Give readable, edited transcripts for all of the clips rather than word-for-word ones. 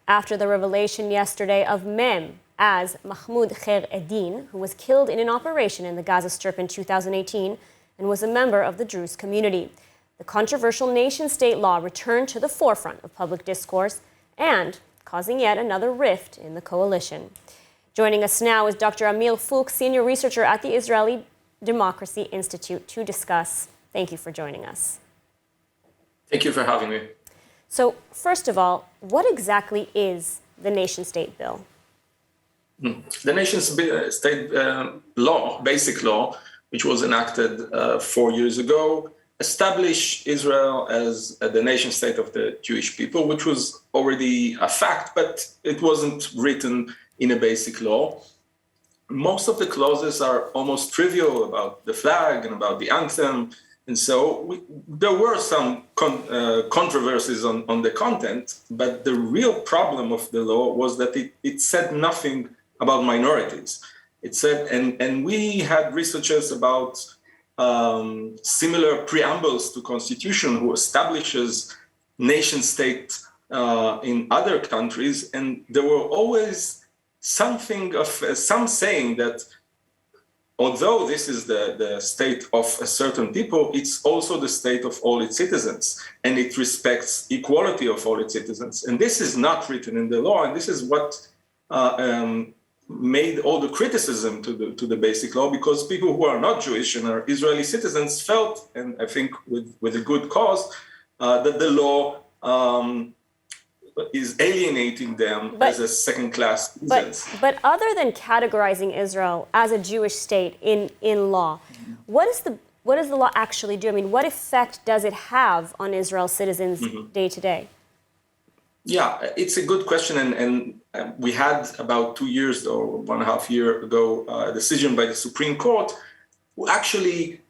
after the revelation yesterday of Mem as Mahmoud Khair Eddin, who was killed in an operation in the Gaza Strip in 2018 and was a member of the Druze community. The controversial nation-state law returned to the forefront of public discourse and causing yet another rift in the coalition. Joining us now is Dr. Amir Fuchs, senior researcher at the Israeli Democracy Institute, to discuss. Thank you for joining us. Thank you for having me. So, first of all, what exactly is the nation-state bill? The nation-state law, basic law, which was enacted 4 years ago, established Israel as the nation-state of the Jewish people, which was already a fact, but it wasn't written in a basic law. Most of the clauses are almost trivial about the flag and about the anthem. And so there were some controversies on the content, but the real problem of the law was that it said nothing about minorities. It said, and we had researchers about similar preambles to constitution who establishes nation state in other countries, and there were always something of some saying that although this is the state of a certain people, it's also the state of all its citizens, and it respects equality of all its citizens. And this is not written in the law, and this is what made all the criticism to the basic law, because people who are not Jewish and are Israeli citizens felt, and I think with a good cause, that the law is alienating them as a second-class citizens. But other than categorizing Israel as a Jewish state in law, what does the law actually do? I mean, what effect does it have on Israel's citizens day to day? Yeah, it's a good question, and we had about 2 years or 1.5 years ago a decision by the Supreme Court, who actually,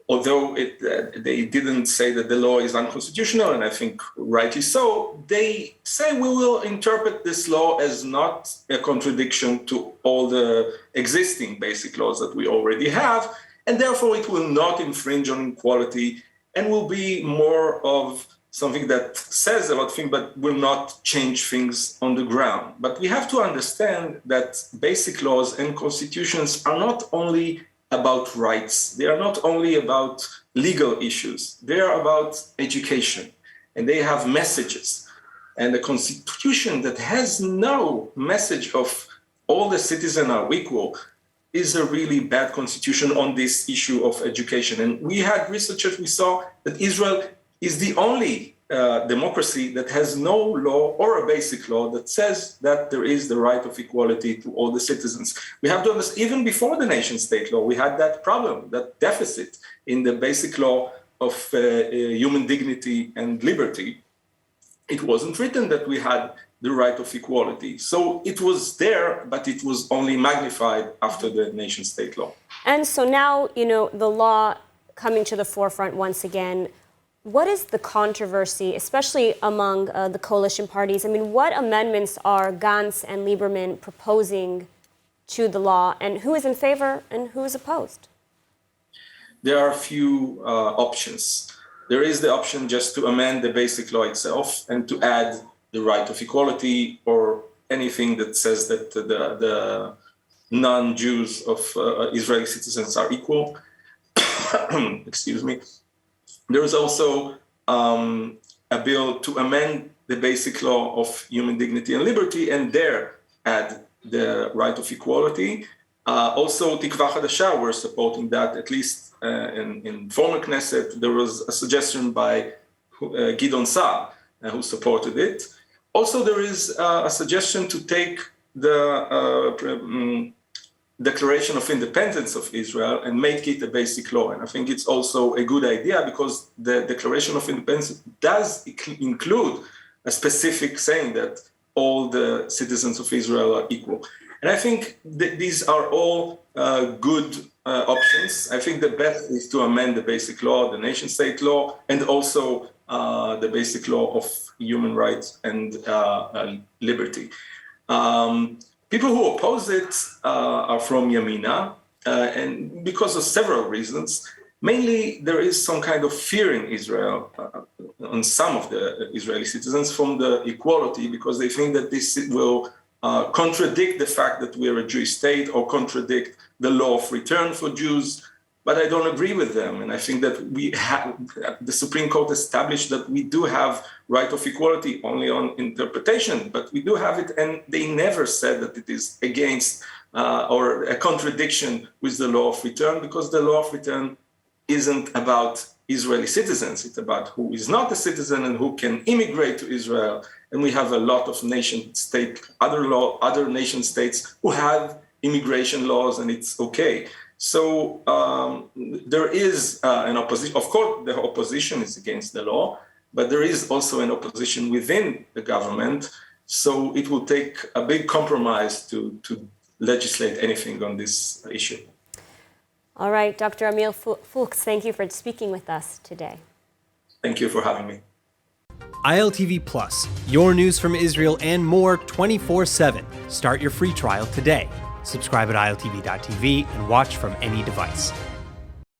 although they didn't say that the law is unconstitutional, and I think rightly so, they say we will interpret this law as not a contradiction to all the existing basic laws that we already have, and therefore it will not infringe on equality and will be more of something that says a lot of things but will not change things on the ground. But we have to understand that basic laws and constitutions are not only about rights. They are not only about legal issues. They are about education, and they have messages. And a constitution that has no message of all the citizens are equal is a really bad constitution on this issue of education. And we had researchers, we saw that Israel is the only democracy that has no law or a basic law that says that there is the right of equality to all the citizens. We have to understand, even before the nation-state law, we had that problem, that deficit in the basic law of human dignity and liberty. It wasn't written that we had the right of equality. So it was there, but it was only magnified after the nation-state law. And so now, the law coming to the forefront once again. What is the controversy, especially among the coalition parties? I mean, what amendments are Gantz and Lieberman proposing to the law, and who is in favor and who is opposed? There are a few options. There is the option just to amend the basic law itself and to add the right of equality or anything that says that the non-Jews of Israeli citizens are equal. Excuse me. There is also a bill to amend the basic law of human dignity and liberty and there add the right of equality. Also, Tikva Hadasha were supporting that, at least in former Knesset. There was a suggestion by Gidon Saar who supported it. Also, there is a suggestion to take the Declaration of Independence of Israel and make it a basic law. And I think it's also a good idea because the Declaration of Independence does include a specific saying that all the citizens of Israel are equal. And I think these are all good options. I think the best is to amend the basic law, the nation-state law, and also the basic law of human rights and liberty. People who oppose it are from Yamina, and because of several reasons. Mainly, there is some kind of fear in Israel on some of the Israeli citizens from the equality, because they think that this will contradict the fact that we are a Jewish state or contradict the law of return for Jews. But I don't agree with them. And I think that the Supreme Court established that we do have right of equality only on interpretation, but we do have it. And they never said that it is against or a contradiction with the law of return, because the law of return isn't about Israeli citizens. It's about who is not a citizen and who can immigrate to Israel. And we have a lot of other nation states who have immigration laws, and it's okay. So there is an opposition. Of course, the opposition is against the law, but there is also an opposition within the government. So it will take a big compromise to legislate anything on this issue. All right, Dr. Amir Fuchs, thank you for speaking with us today. Thank you for having me. ILTV Plus, your news from Israel and more 24/7. Start your free trial today. Subscribe at iltv.tv and watch from any device.